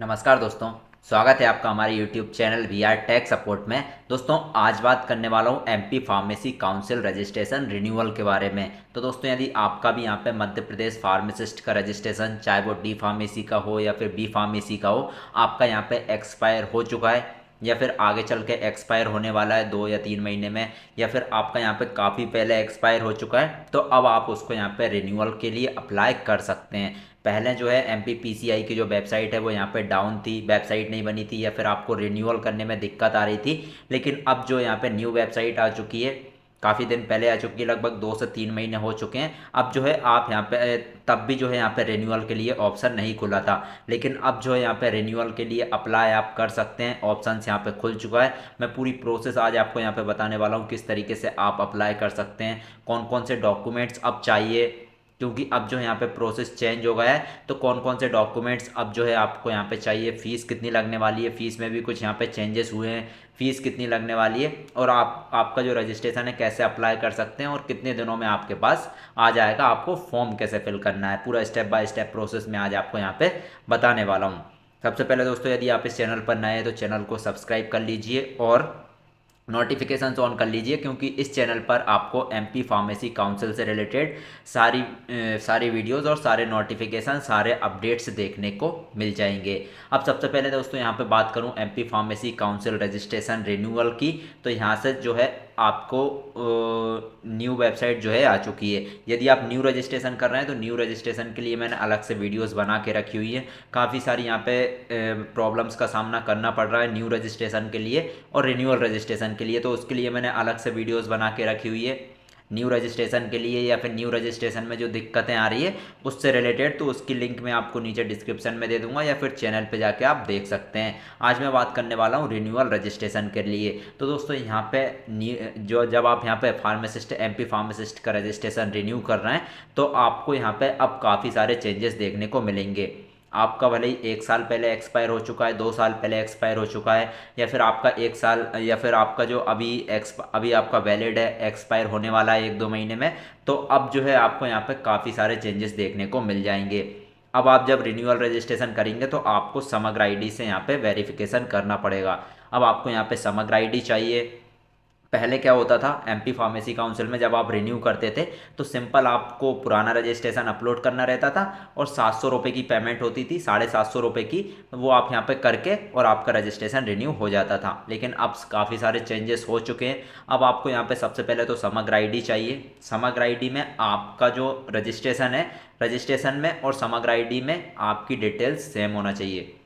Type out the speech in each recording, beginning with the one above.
नमस्कार दोस्तों। स्वागत है आपका हमारे YouTube channel we are tech support में। दोस्तों आज बात करने वाला हूँ MP pharmacy council registration renewal के बारे में। तो दोस्तों यदि आपका भी यहाँ पे मध्य प्रदेश फार्मासिस्ट का रजिस्ट्रेशन, चाहे वो डी फार्मेसी का हो या फिर बी फार्मेसी का हो, आपका यहाँ पे एक्सपायर हो चुका है या फिर आगे चल के एक्सपायर होने वाला है 2 या 3 महीने में, या फिर आपका यहाँ पे काफ़ी पहले एक्सपायर हो चुका है, तो अब आप उसको यहाँ पे रिन्यूअल के लिए अप्लाई कर सकते हैं। पहले जो है एम पी पी सी आई की जो वेबसाइट है वो यहाँ पे डाउन थी, वेबसाइट नहीं बनी थी या फिर आपको रिन्यूअल करने में दिक्कत आ रही थी। लेकिन अब जो यहाँ पे न्यू वेबसाइट आ चुकी है, काफ़ी दिन पहले आ चुकी है, लगभग 2 से 3 महीने हो चुके हैं। अब जो है आप यहाँ पे तब भी जो है यहाँ पे रिन्यूअल के लिए ऑप्शन नहीं खुला था, लेकिन अब जो है यहाँ पे रिन्यूअल के लिए अप्लाई आप कर सकते हैं। ऑप्शन यहाँ पे खुल चुका है। मैं पूरी प्रोसेस आज आपको यहाँ पे बताने वाला हूँ किस तरीके से आप अप्लाई कर सकते हैं, कौन कौन से डॉक्यूमेंट्स अब चाहिए, क्योंकि अब जो है यहाँ पे प्रोसेस चेंज हो गया है। तो कौन कौन से डॉक्यूमेंट्स अब जो है आपको यहाँ पे चाहिए, फ़ीस कितनी लगने वाली है, फ़ीस में भी कुछ यहाँ पे चेंजेस हुए हैं, फ़ीस कितनी लगने वाली है, और आपका जो रजिस्ट्रेशन है कैसे अप्लाई कर सकते हैं और कितने दिनों में आपके पास आ जाएगा, आपको फॉर्म कैसे फिल करना है, पूरा स्टेप बाय स्टेप प्रोसेस में आज आपको यहाँ पे बताने वाला हूँ। सबसे पहले दोस्तों यदि आप इस चैनल पर नए हैं तो चैनल को सब्सक्राइब कर लीजिए और नोटिफिकेशन ऑन कर लीजिए, क्योंकि इस चैनल पर आपको एमपी फार्मेसी काउंसिल से रिलेटेड सारी वीडियोस और सारे नोटिफिकेशन, सारे अपडेट्स देखने को मिल जाएंगे। अब सबसे पहले दोस्तों यहाँ पे बात करूँ MP pharmacy council registration renewal की, तो यहाँ से जो है आपको न्यू वेबसाइट जो है आ चुकी है। यदि आप न्यू रजिस्ट्रेशन कर रहे हैं तो न्यू रजिस्ट्रेशन के लिए मैंने अलग से वीडियोस बना के रखी हुई है। काफ़ी सारी यहाँ पे प्रॉब्लम्स का सामना करना पड़ रहा है न्यू रजिस्ट्रेशन के लिए और रिन्यूअल रजिस्ट्रेशन के लिए, तो उसके लिए मैंने अलग से वीडियोस बना के रखी हुई है। न्यू रजिस्ट्रेशन के लिए या फिर न्यू रजिस्ट्रेशन में जो दिक्कतें आ रही है उससे रिलेटेड, तो उसकी लिंक मैं आपको नीचे डिस्क्रिप्शन में दे दूंगा या फिर चैनल पे जाके आप देख सकते हैं। आज मैं बात करने वाला हूँ रिन्यूअल रजिस्ट्रेशन के लिए। तो दोस्तों यहाँ पे जो जब आप यहाँ पे फार्मासिस्ट, एमपी फार्मासिस्ट का रजिस्ट्रेशन रिन्यू कर रहे हैं तो आपको यहाँ पे अब काफ़ी सारे चेंजेस देखने को मिलेंगे। आपका भले ही 1 साल पहले एक्सपायर हो चुका है, 2 साल पहले एक्सपायर हो चुका है, या फिर आपका 1 साल, या फिर आपका जो अभी आपका वैलिड है, एक्सपायर होने वाला है 1-2 महीने में, तो अब जो है आपको यहाँ पे काफ़ी सारे चेंजेस देखने को मिल जाएंगे। अब आप जब रिन्यूअल रजिस्ट्रेशन करेंगे तो आपको समग्र आईडी से यहाँ पे वेरिफिकेशन करना पड़ेगा। अब आपको यहाँ पे समग्र आईडी चाहिए। पहले क्या होता था एमपी फार्मेसी काउंसिल में, जब आप रिन्यू करते थे तो सिंपल आपको पुराना रजिस्ट्रेशन अपलोड करना रहता था और 700 रुपये की पेमेंट होती थी, 750 रुपये की, वो आप यहाँ पे करके और आपका रजिस्ट्रेशन रिन्यू हो जाता था। लेकिन अब काफ़ी सारे चेंजेस हो चुके हैं। अब आपको यहाँ पे सबसे पहले तो समग्र आईडी चाहिए। समग्र आईडी में आपका जो रजिस्ट्रेशन है, रजिस्ट्रेशन में और समग्र आईडी में आपकी डिटेल्स सेम होना चाहिए।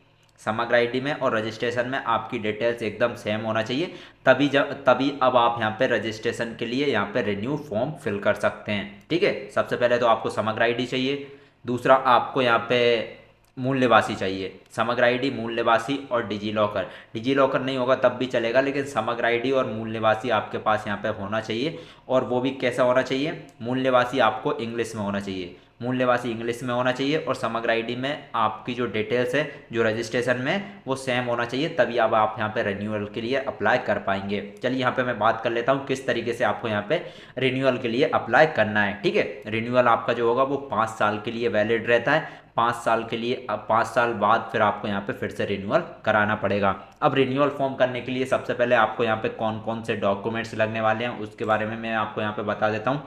समग्र आईडी में और रजिस्ट्रेशन में आपकी डिटेल्स एकदम सेम होना चाहिए, तभी अब आप यहाँ पे रजिस्ट्रेशन के लिए यहाँ पे रिन्यू फॉर्म फिल कर सकते हैं। ठीक है, सबसे पहले तो आपको समग्र आईडी चाहिए। दूसरा आपको यहाँ पे मूल निवासी चाहिए। समग्र आईडी, मूल निवासी और डिजी लॉकर। डिजी लॉकर नहीं होगा तब भी चलेगा, लेकिन समग्र आईडी और मूल निवासी आपके पास यहाँ पे होना चाहिए। और वो भी कैसा होना चाहिए, मूल निवासी आपको इंग्लिश में होना चाहिए, मूल निवासी इंग्लिश में होना चाहिए, और समग्र आईडी में आपकी जो डिटेल्स है जो रजिस्ट्रेशन में वो सेम होना चाहिए, तभी अब आप यहाँ पे रिन्यूअल के लिए अप्लाई कर पाएंगे। चलिए यहाँ पे मैं बात कर लेता हूँ किस तरीके से आपको यहाँ पे रिन्यूअल के लिए अप्लाई करना है। ठीक है, रिन्यूअल आपका जो होगा वो 5 साल के लिए वैलिड रहता है। 5 साल के लिए, अब 5 साल बाद फिर आपको यहाँ पे फिर से रिन्यूअल कराना पड़ेगा। अब रिन्यूअल फॉर्म करने के लिए सबसे पहले आपको यहाँ पे कौन कौन से डॉक्यूमेंट्स लगने वाले हैं उसके बारे में मैं आपको यहाँ पे बता देता हूँ।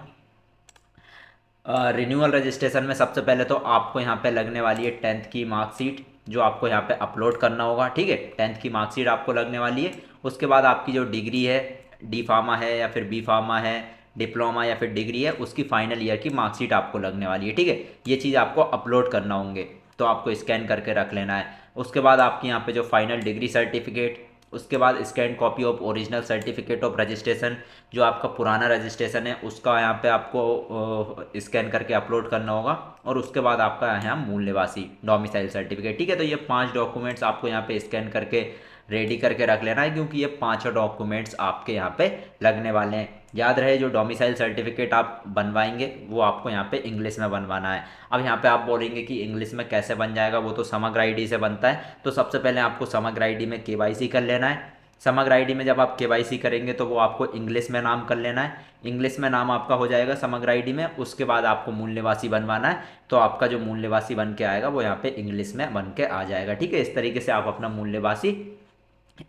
रिन्यूअल रजिस्ट्रेशन में सबसे पहले तो आपको यहाँ पे लगने वाली है 10th की मार्कशीट, जो आपको यहाँ पे अपलोड करना होगा। ठीक है, 10th की मार्कशीट आपको लगने वाली है। उसके बाद आपकी जो डिग्री है, डी फार्मा है या फिर बी फार्मा है, डिप्लोमा या फिर डिग्री है, उसकी फाइनल ईयर की मार्कशीट आपको लगने वाली है। ठीक है, ये चीज़ आपको अपलोड करना होंगे, तो आपको स्कैन करके रख लेना है। उसके बाद आपकी यहाँ पे जो फाइनल डिग्री सर्टिफिकेट, उसके बाद scan copy of original certificate of registration, जो आपका पुराना रजिस्ट्रेशन है उसका यहाँ पे आपको स्कैन करके अपलोड करना होगा। और उसके बाद आपका यहाँ मूल निवासी डोमिसाइल सर्टिफिकेट। ठीक है, तो ये 5 डॉक्यूमेंट्स आपको यहाँ पे स्कैन करके रेडी करके रख लेना है, क्योंकि ये 5 डॉक्यूमेंट्स आपके यहाँ पे लगने वाले हैं। याद रहे, जो डोमिसाइल सर्टिफिकेट आप बनवाएंगे वो आपको यहाँ पे इंग्लिश में बनवाना है। अब यहाँ पे आप बोलेंगे कि इंग्लिश में कैसे बन जाएगा, वो तो समग्र आईडी से बनता है। तो सबसे पहले आपको समग्र आईडी में केवाईसी कर लेना है। समग्र आईडी में जब आप केवाईसी करेंगे तो वो आपको इंग्लिश में नाम कर लेना है। इंग्लिश में नाम आपका हो जाएगा समग्र आईडी में। उसके बाद आपको मूल निवासी बनवाना है, तो आपका जो मूल निवासी बन के आएगा वो यहाँ पे इंग्लिश में बन के आ जाएगा। ठीक है, इस तरीके से आप अपना मूल निवासी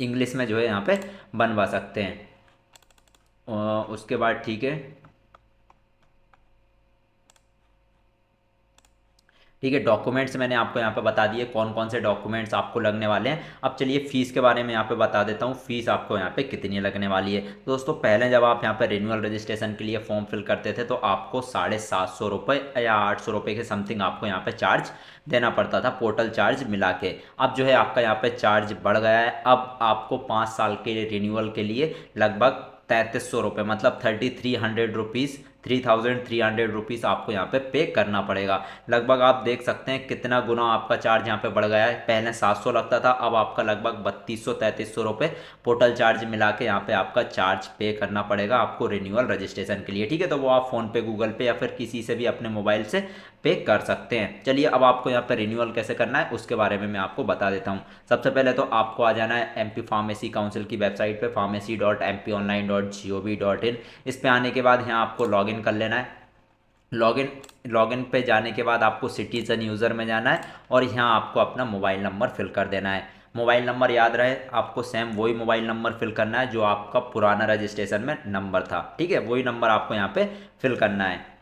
इंग्लिश में जो है यहाँ पे बनवा सकते हैं। उसके बाद ठीक है, ठीक है, डॉक्यूमेंट्स मैंने आपको यहाँ पे बता दिए कौन कौन से डॉक्यूमेंट्स आपको लगने वाले हैं। अब चलिए फीस के बारे में यहाँ पे बता देता हूँ, फीस आपको यहाँ पे कितनी लगने वाली है। तो दोस्तों पहले जब आप यहाँ पे रिन्यूअल रजिस्ट्रेशन के लिए फॉर्म फिल करते थे तो आपको 750 या 800 रुपये के समथिंग आपको यहाँ पे चार्ज देना पड़ता था, पोर्टल चार्ज मिला के। अब जो है आपका यहाँ पे चार्ज बढ़ गया है। अब आपको 5 साल के लिए रिन्यूअल के लिए लगभग 3300 रुपये, मतलब 3300 रुपीज़, 3300 रुपीज़ आपको यहाँ पे पे करना पड़ेगा। लगभग आप देख सकते हैं कितना गुना आपका चार्ज यहाँ पे बढ़ गया है। पहले 700 लगता था, अब आपका लगभग 3200-3300 रुपये पोर्टल चार्ज मिला के यहाँ पे आपका चार्ज पे करना पड़ेगा आपको रिन्यूअल रजिस्ट्रेशन के लिए। ठीक है, तो वो आप फ़ोन पे, गूगल पे या फिर किसी से भी अपने मोबाइल से पे कर सकते हैं। चलिए अब आपको यहाँ पे रिन्यूअल कैसे करना है उसके बारे में मैं आपको बता देता हूँ। सबसे पहले तो आपको आ जाना है एमपी फार्मेसी काउंसिल की वेबसाइट पे, pharmacy.mponline.gov.in। इस पे आने के बाद यहाँ आपको लॉगिन कर लेना है। लॉगिन लॉगिन पे जाने के बाद आपको सिटीजन यूज़र में जाना है और यहाँ आपको अपना मोबाइल नंबर फिल कर देना है। मोबाइल नंबर याद रहे आपको, सेम वही मोबाइल नंबर फिल करना है जो आपका पुराना रजिस्ट्रेशन में नंबर था। ठीक है, वही नंबर आपको यहाँ पे फिल करना है।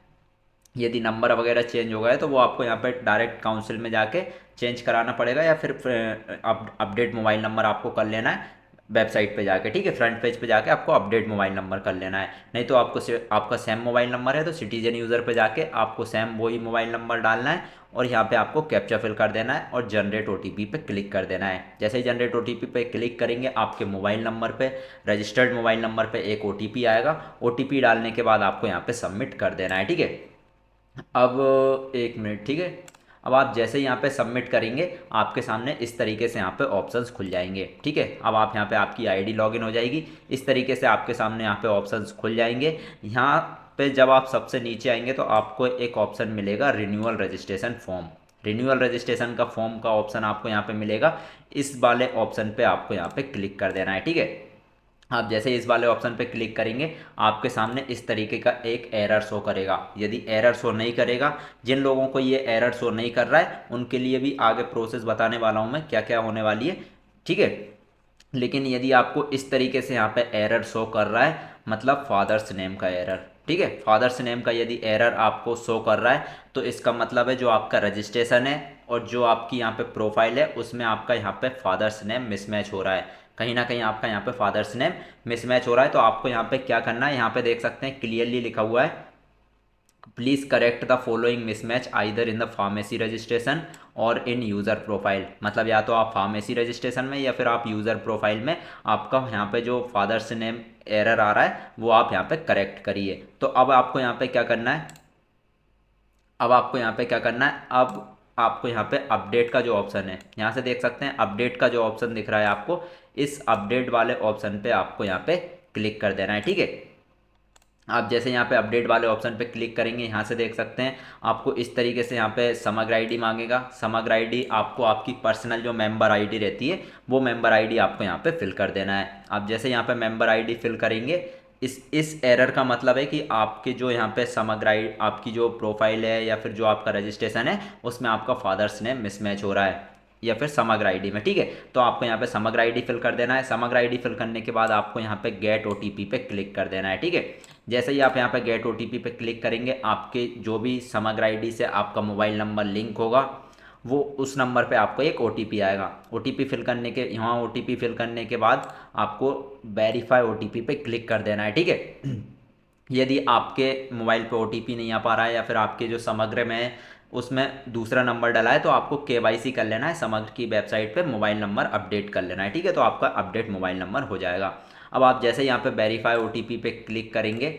यदि नंबर वगैरह चेंज हो गए तो वो आपको यहाँ पे डायरेक्ट काउंसिल में जाके चेंज कराना पड़ेगा, या फिर अपडेट मोबाइल नंबर आपको कर लेना है वेबसाइट पे जाके। ठीक है, फ्रंट पेज पे जाके आपको अपडेट मोबाइल नंबर कर लेना है। नहीं तो आपको आपका सेम मोबाइल नंबर है तो सिटीजन यूज़र पे जाके आपको सेम वही मोबाइल नंबर डालना है और यहाँ पे आपको कैप्चा फिल कर देना है और जनरेट ओटीपी पे क्लिक कर देना है। जैसे ही जनरेट ओटीपी पे क्लिक करेंगे आपके मोबाइल नंबर पे, रजिस्टर्ड मोबाइल नंबर पे एक ओटीपी आएगा। ओटीपी डालने के बाद आपको यहाँ पे सबमिट कर देना है। ठीक है, अब एक मिनट, ठीक है। अब आप जैसे ही यहाँ पे सबमिट करेंगे आपके सामने इस तरीके से यहाँ पे ऑप्शंस खुल जाएंगे। ठीक है, अब आप यहाँ पे आपकी आईडी लॉगिन हो जाएगी। इस तरीके से आपके सामने यहाँ पे ऑप्शंस खुल जाएंगे। यहाँ पे जब आप सबसे नीचे आएंगे तो आपको एक ऑप्शन मिलेगा renewal registration form. Renewal registration का फॉर्म का ऑप्शन आपको यहाँ पे मिलेगा। इस वाले ऑप्शन पे आपको यहाँ पे क्लिक कर देना है। ठीक है, आप जैसे इस वाले ऑप्शन पे क्लिक करेंगे आपके सामने इस तरीके का एक एरर शो करेगा। यदि एरर शो नहीं करेगा, जिन लोगों को ये एरर शो नहीं कर रहा है उनके लिए भी आगे प्रोसेस बताने वाला हूँ मैं क्या क्या होने वाली है। ठीक है, लेकिन यदि आपको इस तरीके से यहाँ पे एरर शो कर रहा है, मतलब फादर्स नेम का एरर, ठीक है, फादर्स नेम का यदि एरर आपको शो कर रहा है तो इसका मतलब है जो आपका रजिस्ट्रेशन है और जो आपकी यहाँ पे प्रोफाइल है उसमें आपका यहाँ पे फादर्स नेम मिसमैच हो रहा है। कहीं ना कहीं आपका यहाँ पे फादर्स नेम मिसमैच हो रहा है। तो आपको यहाँ पे क्या करना है, यहाँ पे देख सकते हैं क्लियरली लिखा हुआ है, please correct the following mismatch either in the pharmacy registration और इन यूज़र प्रोफाइल। मतलब या तो आप फार्मेसी रजिस्ट्रेशन में या फिर आप यूज़र प्रोफाइल में आपका यहाँ पे जो फादर्स नेम एरर आ रहा है वो आप यहाँ पे करेक्ट करिए। तो अब आपको यहाँ पे क्या करना है, अब आपको यहाँ पे क्या करना है, अब आपको यहाँ पे अपडेट का जो ऑप्शन है, यहाँ से देख सकते हैं अपडेट का जो ऑप्शन दिख रहा है आपको, इस अपडेट वाले ऑप्शन पे आपको यहाँ पे क्लिक कर देना है। ठीक है, आप जैसे यहाँ पे अपडेट वाले ऑप्शन पे क्लिक करेंगे यहाँ से देख सकते हैं आपको इस तरीके से यहाँ पे समग्र आईडी मांगेगा। समग्र आईडी आपको आपकी पर्सनल जो मेंबर आईडी रहती है वो मेंबर आईडी आपको यहाँ पे फिल कर देना है। आप जैसे यहाँ पे मेंबर आईडी फिल करेंगे, इस एरर का मतलब है कि आपके जो यहाँ पे समग्र आईडी, आपकी जो प्रोफाइल है या फिर जो आपका रजिस्ट्रेशन है उसमें आपका फादर्स नेम मिसमैच हो रहा है या फिर समग्र आईडी में। ठीक है, तो आपको यहाँ पे समग्र आईडी फिल कर देना है। समग्र आईडी फिल करने के बाद आपको यहाँ पे गेट ओटीपी पे क्लिक कर देना है। ठीक है, जैसे ही आप यहाँ पे गेट ओटीपी पे क्लिक करेंगे आपके जो भी समग्र आईडी से आपका मोबाइल नंबर लिंक होगा वो उस नंबर पे आपको एक ओटीपी आएगा। ओटीपी फिल करने के, यहाँ ओटीपी फिल करने के बाद आपको वेरीफाई ओटीपी पे क्लिक कर देना है। ठीक है, यदि आपके मोबाइल पे ओटीपी नहीं आ पा रहा है या फिर आपके जो समग्र में है उसमें दूसरा नंबर डला है तो आपको केवाईसी कर लेना है, समग्र की वेबसाइट पे मोबाइल नंबर अपडेट कर लेना है। ठीक है, तो आपका अपडेट मोबाइल नंबर हो जाएगा। अब आप जैसे यहाँ पे वेरीफाई ओटीपी पे क्लिक करेंगे,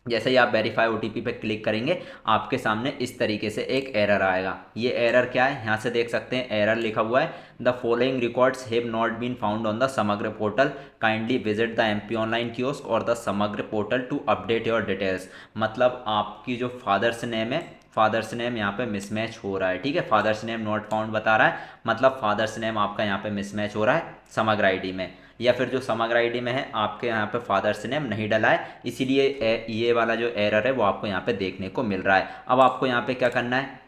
जैसे ही आप वेरीफाई ओटीपी पे क्लिक करेंगे आपके सामने इस तरीके से एक एरर आएगा। ये एरर क्या है, यहाँ से देख सकते हैं एरर लिखा हुआ है, the following records have not been found on the Samagra portal, kindly visit the MP online kiosk और the Samagra portal to update your details. मतलब आपकी जो फादर्स नेम है, फादर्स नेम यहाँ पे मिसमैच हो रहा है। ठीक है, फादर्स नेम नॉट फाउंड बता रहा है, मतलब फादर्स नेम आपका यहाँ पे मिसमैच हो रहा है समग्र आईडी में। या फिर जो समग्र आईडी में है आपके यहाँ पे फादर्स नेम नहीं डला है, इसीलिए ये वाला जो एरर है वो आपको यहाँ पे देखने को मिल रहा है। अब आपको यहाँ पे क्या करना है,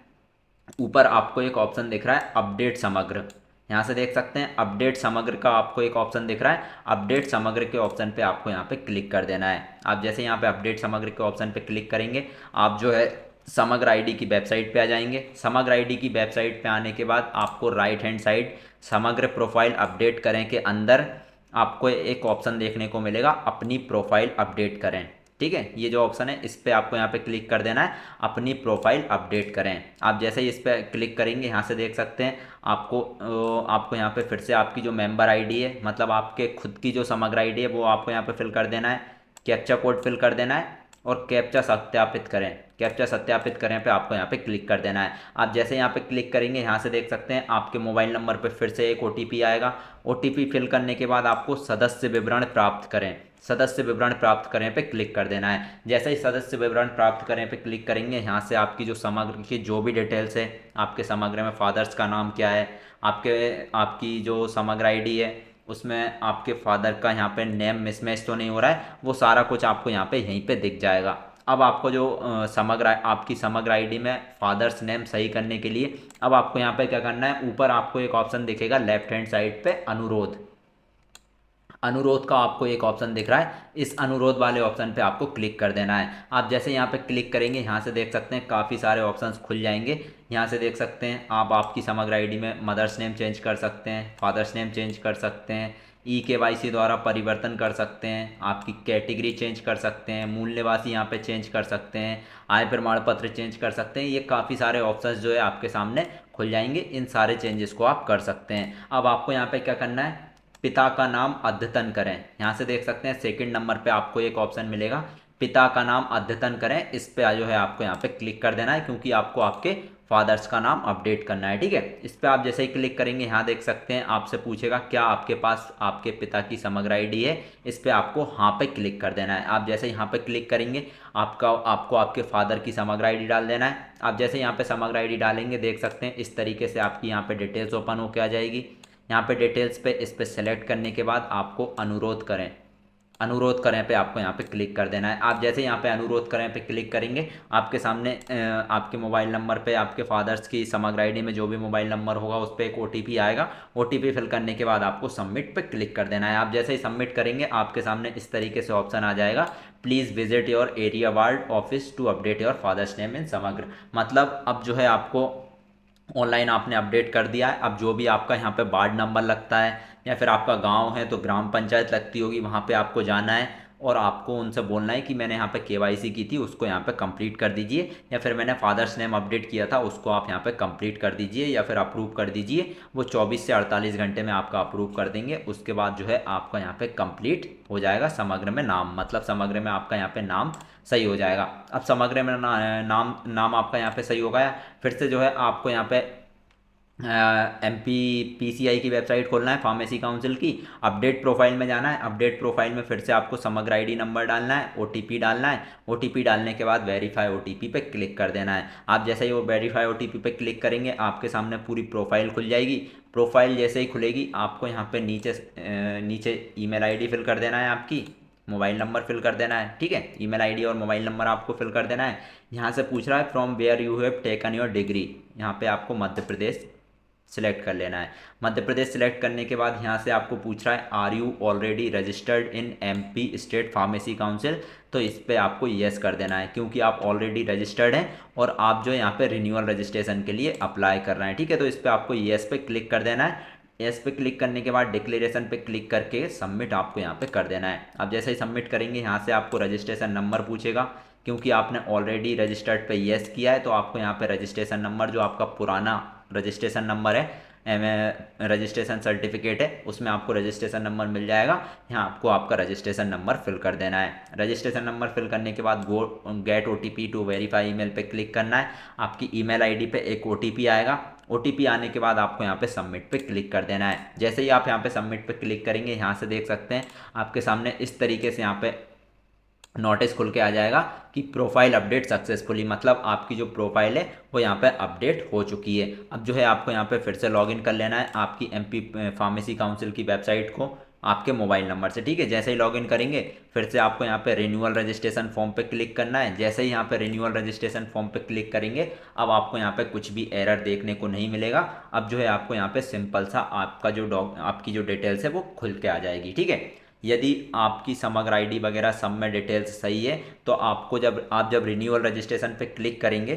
ऊपर आपको एक ऑप्शन दिख रहा है अपडेट समग्र, यहाँ से देख सकते हैं अपडेट समग्र का आपको एक ऑप्शन दिख रहा है। अपडेट समग्र के ऑप्शन पे आपको यहाँ पे क्लिक कर देना है। आप जैसे यहाँ पे अपडेट समग्र के ऑप्शन पे क्लिक करेंगे आप जो है समग्र आईडी की वेबसाइट पे आ जाएंगे। समग्र आईडी की वेबसाइट पे आने के बाद आपको राइट हैंड साइड समग्र प्रोफाइल अपडेट करें के अंदर आपको एक ऑप्शन देखने को मिलेगा अपनी प्रोफाइल अपडेट करें। ठीक है, ये जो ऑप्शन है इस पर आपको यहाँ पे क्लिक कर देना है, अपनी प्रोफाइल अपडेट करें। आप जैसे ही इस पर क्लिक करेंगे यहाँ से देख सकते हैं आपको यहाँ पे फिर से आपकी जो मेंबर आईडी है, मतलब आपके खुद की जो समग्र आईडी है वो आपको यहाँ पे फिल कर देना है, कैप्चा कोड फिल कर देना है और कैप्चा सत्यापित करें। कैप्चा सत्यापित करें पे आपको यहाँ पे क्लिक कर देना है। आप जैसे यहाँ पे क्लिक करेंगे यहाँ से देख सकते हैं आपके मोबाइल नंबर पे फिर से एक ओटीपी आएगा। ओटीपी फिल करने के बाद आपको सदस्य विवरण प्राप्त करें, सदस्य विवरण प्राप्त करें पे क्लिक कर देना है। जैसे ही सदस्य विवरण प्राप्त करें पे क्लिक करेंगे यहाँ से आपकी जो समग्र की जो भी डिटेल्स है, आपके समग्र में फादर्स का नाम क्या है, आपकी जो समग्र आईडी है उसमें आपके फादर का यहाँ पे नेम मिसमैच तो नहीं हो रहा है, वो सारा कुछ आपको यहाँ पे यहीं पे दिख जाएगा। अब आपको जो आपकी समग्र आईडी में फादर्स नेम सही करने के लिए अब आपको यहाँ पे क्या करना है, ऊपर आपको एक ऑप्शन दिखेगा लेफ्ट हैंड साइड पे अनुरोध, अनुरोध का आपको एक ऑप्शन दिख रहा है, इस अनुरोध वाले ऑप्शन पे आपको क्लिक कर देना है। आप जैसे यहाँ पे क्लिक करेंगे यहाँ से देख सकते हैं काफ़ी सारे ऑप्शंस खुल जाएंगे। यहाँ से देख सकते हैं आप आपकी समग्र आईडी में मदर्स नेम चेंज कर सकते हैं, फादर्स नेम चेंज कर सकते हैं, KYC द्वारा परिवर्तन कर सकते हैं, आपकी कैटेगरी चेंज कर सकते हैं, मूल निवासी यहाँ पे चेंज कर सकते हैं, आय प्रमाण पत्र चेंज कर सकते हैं। ये काफ़ी सारे ऑप्शंस जो है आपके सामने खुल जाएंगे, इन सारे चेंजेस को आप कर सकते हैं। अब आपको यहाँ पे क्या करना है, पिता का नाम अद्यतन करें। यहाँ से देख सकते हैं सेकंड नंबर पे आपको एक ऑप्शन मिलेगा पिता का नाम अद्यतन करें, इस पे जो है आपको यहाँ पे क्लिक कर देना है क्योंकि आपको आपके फादर्स का नाम अपडेट करना है। ठीक है, इस पे आप जैसे ही क्लिक करेंगे यहाँ देख सकते हैं आपसे पूछेगा क्या आपके पास आपके पिता की समग्र आईडी है, इस पे आपको हाँ पे क्लिक कर देना है। आप जैसे यहाँ पे क्लिक करेंगे आपको आपके फादर की समग्र आईडी डाल देना है। आप जैसे यहाँ पे समग्र आईडी डालेंगे देख सकते हैं इस तरीके से आपकी यहाँ पे डिटेल्स ओपन होकर आ जाएगी। यहाँ पे डिटेल्स पे इस पे सेलेक्ट करने के बाद आपको अनुरोध करें, अनुरोध करें पे आपको यहाँ पे क्लिक कर देना है। आप जैसे यहाँ पे अनुरोध करें पे क्लिक करेंगे आपके सामने आपके मोबाइल नंबर पे आपके फादर्स की समग्र आईडी में जो भी मोबाइल नंबर होगा उस पर एक ओटीपी आएगा। ओटीपी फिल करने के बाद आपको सबमिट पे क्लिक कर देना है। आप जैसे ही सबमिट करेंगे आपके सामने इस तरीके से ऑप्शन आ जाएगा, please visit your area ward office to update your father's name in Samagra. मतलब अब जो है आपको ऑनलाइन आपने अपडेट कर दिया है। अब जो भी आपका यहाँ पे वार्ड नंबर लगता है या फिर आपका गांव है तो ग्राम पंचायत लगती होगी, वहाँ पे आपको जाना है और आपको उनसे बोलना है कि मैंने यहाँ पे KYC की थी उसको यहाँ पे कंप्लीट कर दीजिए, या फिर मैंने फादर्स नेम अपडेट किया था उसको आप यहाँ पे कंप्लीट कर दीजिए या फिर अप्रूव कर दीजिए। वो 24 से 48 घंटे में आपका अप्रूव कर देंगे। उसके बाद जो है आपका यहाँ पे कंप्लीट हो जाएगा समग्र में नाम, मतलब समग्र में आपका यहाँ पे नाम सही हो जाएगा। अब समग्र में नाम आपका यहाँ पे सही हो गया। फिर से जो है आपको यहाँ पे MPPCI की वेबसाइट खोलना है, फार्मेसी काउंसिल की, अपडेट प्रोफाइल में जाना है। अपडेट प्रोफाइल में फिर से आपको समग्र आईडी नंबर डालना है, OTP डालना है। OTP डालने के बाद वेरीफाई OTP पे क्लिक कर देना है। आप जैसे ही वो वेरीफाई OTP पे क्लिक करेंगे आपके सामने पूरी प्रोफाइल खुल जाएगी। प्रोफाइल जैसे ही खुलेगी आपको यहाँ पे नीचे ईमेल आईडी फिल कर देना है, आपकी मोबाइल नंबर फिल कर देना है। ठीक है, ईमेल आईडी और मोबाइल नंबर आपको फिल कर देना है। यहाँ से पूछ रहा है from where you have taken your degree, यहाँ पे आपको मध्य प्रदेश सिलेक्ट कर लेना है। मध्य प्रदेश सिलेक्ट करने के बाद यहाँ से आपको पूछ रहा है are you already registered in MP state pharmacy council, तो इस पर आपको येस कर देना है क्योंकि आप ऑलरेडी रजिस्टर्ड हैं और आप जो यहाँ पे रिन्यूअल रजिस्ट्रेशन के लिए अप्लाई कर रहे हैं। ठीक है, तो इस पर आपको येस पे क्लिक कर देना है। येस पे क्लिक करने के बाद डिक्लेरेशन पे क्लिक करके सबमिट आपको यहाँ पे कर देना है। अब जैसे ही सबमिट करेंगे यहाँ से आपको रजिस्ट्रेशन नंबर पूछेगा, क्योंकि आपने ऑलरेडी रजिस्टर्ड पे येस किया है तो आपको यहाँ पे रजिस्ट्रेशन नंबर जो आपका पुराना रजिस्ट्रेशन नंबर है रजिस्ट्रेशन सर्टिफिकेट है उसमें आपको रजिस्ट्रेशन नंबर मिल जाएगा। यहाँ आपको आपका रजिस्ट्रेशन नंबर फिल कर देना है। रजिस्ट्रेशन नंबर फिल करने के बाद get OTP to verify email पे क्लिक करना है। आपकी ईमेल आईडी पे एक OTP आएगा। OTP आने के बाद आपको यहाँ पे सबमिट पे क्लिक कर देना है। जैसे ही आप यहाँ पे सबमिट पे क्लिक करेंगे यहाँ से देख सकते हैं आपके सामने इस तरीके से यहाँ पे नोटिस खुल के आ जाएगा कि प्रोफाइल अपडेट सक्सेसफुली, मतलब आपकी जो प्रोफाइल है वो यहाँ पे अपडेट हो चुकी है। अब जो है आपको यहाँ पे फिर से लॉगिन कर लेना है आपकी MP फार्मेसी काउंसिल की वेबसाइट को आपके मोबाइल नंबर से। ठीक है, जैसे ही लॉगिन करेंगे फिर से आपको यहाँ पे रिन्यूअल रजिस्ट्रेशन फॉर्म पे क्लिक करना है। जैसे ही यहाँ पे रिन्यूअल रजिस्ट्रेशन फॉर्म पे क्लिक करेंगे अब आपको यहाँ पे कुछ भी एरर देखने को नहीं मिलेगा। अब जो है आपको यहाँ पे सिंपल सा आपका जो आपकी जो डिटेल्स है वो खुल के आ जाएगी। ठीक है, यदि आपकी समग्र आईडी वगैरह सब में डिटेल्स सही है तो आपको जब रिन्यूअल रजिस्ट्रेशन पे क्लिक करेंगे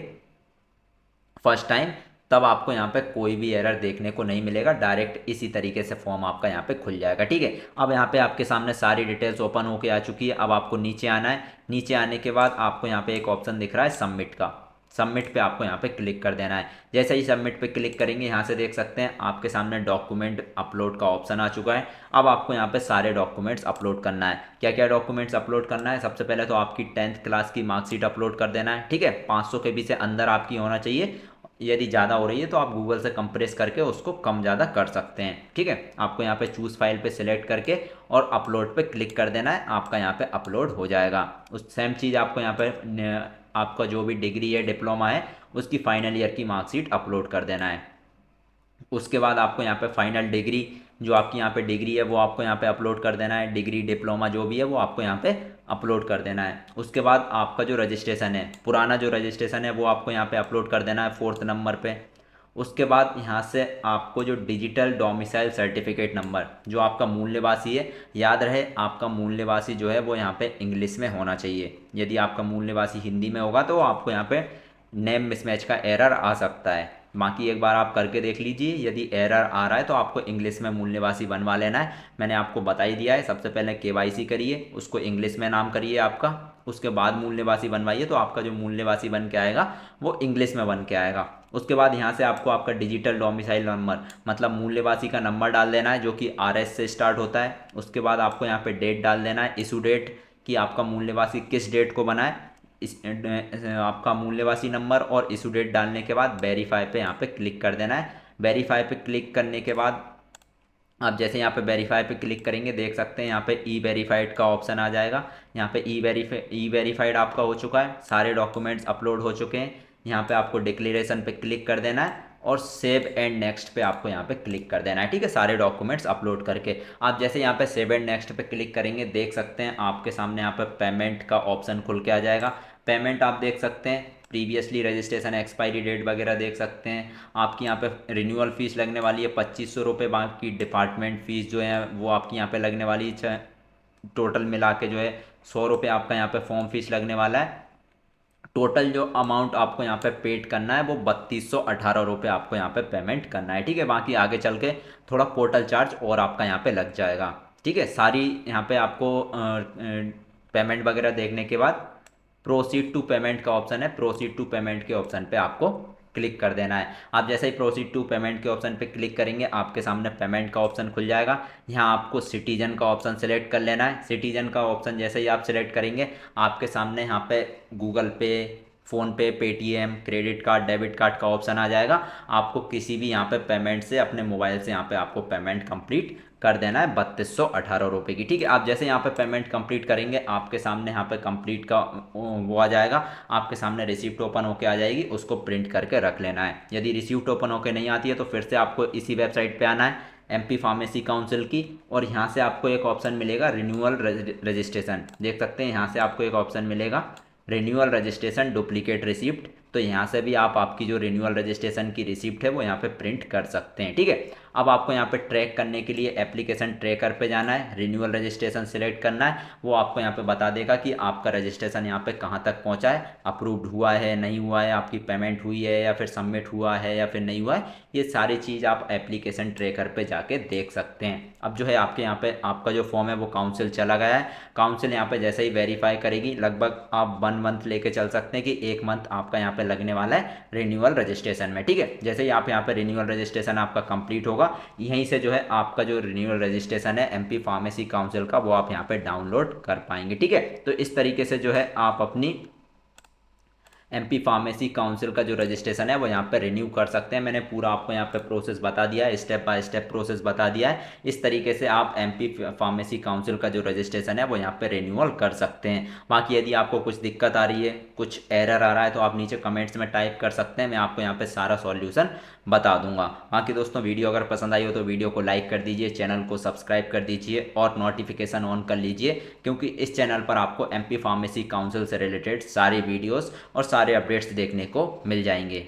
फर्स्ट टाइम, तब आपको यहाँ पे कोई भी एरर देखने को नहीं मिलेगा। डायरेक्ट इसी तरीके से फॉर्म आपका यहाँ पे खुल जाएगा। ठीक है, अब यहाँ पे आपके सामने सारी डिटेल्स ओपन होके आ चुकी है। अब आपको नीचे आना है। नीचे आने के बाद आपको यहाँ पे एक ऑप्शन दिख रहा है सबमिट का। सबमिट पे आपको यहाँ पे क्लिक कर देना है। जैसे ही सबमिट पे क्लिक करेंगे यहाँ से देख सकते हैं आपके सामने डॉक्यूमेंट अपलोड का ऑप्शन आ चुका है। अब आपको यहाँ पे सारे डॉक्यूमेंट्स अपलोड करना है। क्या क्या डॉक्यूमेंट्स अपलोड करना है? सबसे पहले तो आपकी 10th क्लास की मार्कशीट अपलोड कर देना है। ठीक है, 500 KB से अंदर आपकी होना चाहिए। यदि ज़्यादा हो रही है तो आप गूगल से कंप्रेस करके उसको कम ज़्यादा कर सकते हैं। ठीक है, आपको यहाँ पे चूज़ फाइल पे सिलेक्ट करके और अपलोड पे क्लिक कर देना है। आपका यहाँ पे अपलोड हो जाएगा। उस सेम चीज़ आपको यहाँ पे आपका जो भी डिग्री है, डिप्लोमा है, उसकी फाइनल ईयर की मार्कशीट अपलोड कर देना है। उसके बाद आपको यहाँ पे फाइनल डिग्री, जो आपकी यहाँ पे डिग्री है वो आपको यहाँ पे अपलोड कर देना है। डिग्री डिप्लोमा जो भी है वो आपको यहाँ पे अपलोड कर देना है। उसके बाद आपका जो रजिस्ट्रेशन है, पुराना जो रजिस्ट्रेशन है वो आपको यहाँ पे अपलोड कर देना है 4th नंबर पे। उसके बाद यहाँ से आपको जो डिजिटल डोमिसाइल सर्टिफिकेट नंबर, जो आपका मूल निवासी है, याद रहे आपका मूल निवासी जो है वो यहाँ पे इंग्लिश में होना चाहिए। यदि आपका मूल निवासी हिंदी में होगा तो आपको यहाँ पे नेम मिसमैच का एरर आ सकता है। बाकी एक बार आप करके देख लीजिए, यदि एरर आ रहा है तो आपको इंग्लिश में मूल निवासी बनवा लेना है। मैंने आपको बता ही दिया है। सबसे पहले KYC करिए, उसको इंग्लिश में नाम करिए आपका, उसके बाद मूल निवासी बनवाइए तो आपका जो मूल निवासी बन के आएगा वो इंग्लिश में बन के आएगा। उसके बाद यहाँ से आपको आपका डिजिटल डोमिसाइल नंबर, मतलब मूल निवासी का नंबर डाल देना है जो कि RS से स्टार्ट होता है। उसके बाद आपको यहाँ पे डेट डाल देना है, इशू डेट, कि आपका मूल निवासी किस डेट को बना है। आपका मूल निवासी नंबर और इशू डेट डालने के बाद वेरीफाई पे यहाँ पे क्लिक कर देना है। वेरीफाई पे क्लिक करने के बाद आप जैसे यहाँ पे वेरीफाई पे क्लिक करेंगे देख सकते हैं यहाँ पे ई वेरीफाइड का ऑप्शन आ जाएगा। यहाँ पे ई वेरीफाइड आपका हो चुका है, सारे डॉक्यूमेंट्स अपलोड हो चुके हैं। यहाँ पे आपको डिक्लेरेशन पे क्लिक कर देना है और सेव एंड नेक्स्ट पे आपको यहाँ पे क्लिक कर देना है। ठीक है, सारे डॉक्यूमेंट्स अपलोड करके आप जैसे यहाँ पे सेव एंड नेक्स्ट पे क्लिक करेंगे देख सकते हैं आपके सामने यहाँ पे पेमेंट का ऑप्शन खुल के आ जाएगा। पेमेंट आप देख सकते हैं, प्रीवियसली रजिस्ट्रेशन एक्सपायरी डेट वगैरह देख सकते हैं। आपकी यहाँ पे रिन्यूअल फीस लगने वाली है 2500 रुपये। बाकी डिपार्टमेंट फीस जो है वो आपकी यहाँ पे लगने वाली है, टोटल मिला के जो है 100 रुपये आपका यहाँ पे फॉर्म फीस लगने वाला है। टोटल जो अमाउंट आपको यहाँ पे पेड करना है वो 3218 रुपये आपको यहाँ पे पेमेंट करना है। ठीक है, बाकी आगे चल के थोड़ा पोर्टल चार्ज और आपका यहाँ पे लग जाएगा। ठीक है, सारी यहाँ पे आपको पेमेंट वगैरह देखने के बाद प्रोसीड टू पेमेंट का ऑप्शन है, प्रोसीड टू पेमेंट के ऑप्शन पे आपको क्लिक कर देना है। आप जैसे ही प्रोसीड टू पेमेंट के ऑप्शन पे क्लिक करेंगे आपके सामने पेमेंट का ऑप्शन खुल जाएगा। यहाँ आपको सिटीजन का ऑप्शन सेलेक्ट कर लेना है। सिटीजन का ऑप्शन जैसे ही आप सेलेक्ट करेंगे आपके सामने यहाँ पे गूगल पे, PhonePe, Paytm, credit card, debit card का ऑप्शन आ जाएगा। आपको किसी भी यहाँ पे पेमेंट से अपने मोबाइल से यहाँ पे आपको पेमेंट कंप्लीट कर देना है 3218 रुपये की। ठीक है, आप जैसे यहाँ पे पेमेंट कंप्लीट करेंगे आपके सामने यहाँ पे कंप्लीट का वो आ जाएगा। आपके सामने रिसिप्ट ओपन होके आ जाएगी, उसको प्रिंट करके रख लेना है। यदि रिसिप्ट ओपन होके नहीं आती है तो फिर से आपको इसी वेबसाइट पे आना है, MP फार्मेसी काउंसिल की, और यहाँ से आपको एक ऑप्शन मिलेगा रिन्यूअल रजिस्ट्रेशन। देख सकते हैं यहाँ से आपको एक ऑप्शन मिलेगा रिन्यूअल रजिस्ट्रेशन डुप्लीकेट रिसिप्ट। तो यहाँ से भी आप आपकी जो रिन्यूअल रजिस्ट्रेशन की रिसिप्ट है वो यहाँ पे प्रिंट कर सकते हैं। ठीक है, अब आपको यहाँ पे ट्रैक करने के लिए एप्लीकेशन ट्रैकर पे जाना है, रिन्यूअल रजिस्ट्रेशन सिलेक्ट करना है। वो आपको यहाँ पे बता देगा कि आपका रजिस्ट्रेशन यहाँ पे कहाँ तक पहुँचा है, अप्रूव्ड हुआ है नहीं हुआ है, आपकी पेमेंट हुई है या फिर सबमिट हुआ है या फिर नहीं हुआ है। ये सारी चीज़ आप एप्लीकेशन ट्रैकर पे जाके देख सकते हैं। अब जो है आपके यहाँ पे आपका जो फॉर्म है वो काउंसिल चला गया है। काउंसिल यहाँ पे जैसे ही वेरीफाई करेगी लगभग आप 1 मंथ लेके चल सकते हैं कि 1 मंथ आपका यहाँ पे लगने वाला है रिन्यूअल रजिस्ट्रेशन में। ठीक है, जैसे ही आप यहाँ पे रिन्यूअल रजिस्ट्रेशन आपका कंप्लीट होगा, यहीं से जो है आपका जो रिन्यूअल रजिस्ट्रेशन है MP फार्मेसी काउंसिल का वो आप यहाँ पे डाउनलोड कर पाएंगे। ठीक है, तो इस तरीके से जो है आप अपनी एमपी फार्मेसी काउंसिल का जो रजिस्ट्रेशन है वो यहाँ पे रिन्यू कर सकते हैं। मैंने पूरा आपको यहाँ पे प्रोसेस बता दिया है, स्टेप बाय स्टेप प्रोसेस बता दिया है। इस तरीके से आप एमपी फार्मेसी काउंसिल का जो रजिस्ट्रेशन है वो यहाँ पे रिन्यूअल कर सकते हैं। बाकी यदि आपको कुछ दिक्कत आ रही है, कुछ एरर आ रहा है, तो आप नीचे कमेंट्स में टाइप कर सकते हैं, मैं आपको यहाँ पे सारा सॉल्यूशन बता दूंगा। बाकी दोस्तों वीडियो अगर पसंद आई हो तो वीडियो को लाइक कर दीजिए, चैनल को सब्सक्राइब कर दीजिए और नोटिफिकेशन ऑन कर लीजिए, क्योंकि इस चैनल पर आपको एमपी फार्मेसी काउंसिल से रिलेटेड सारे वीडियोस और सारे अपडेट्स देखने को मिल जाएंगे।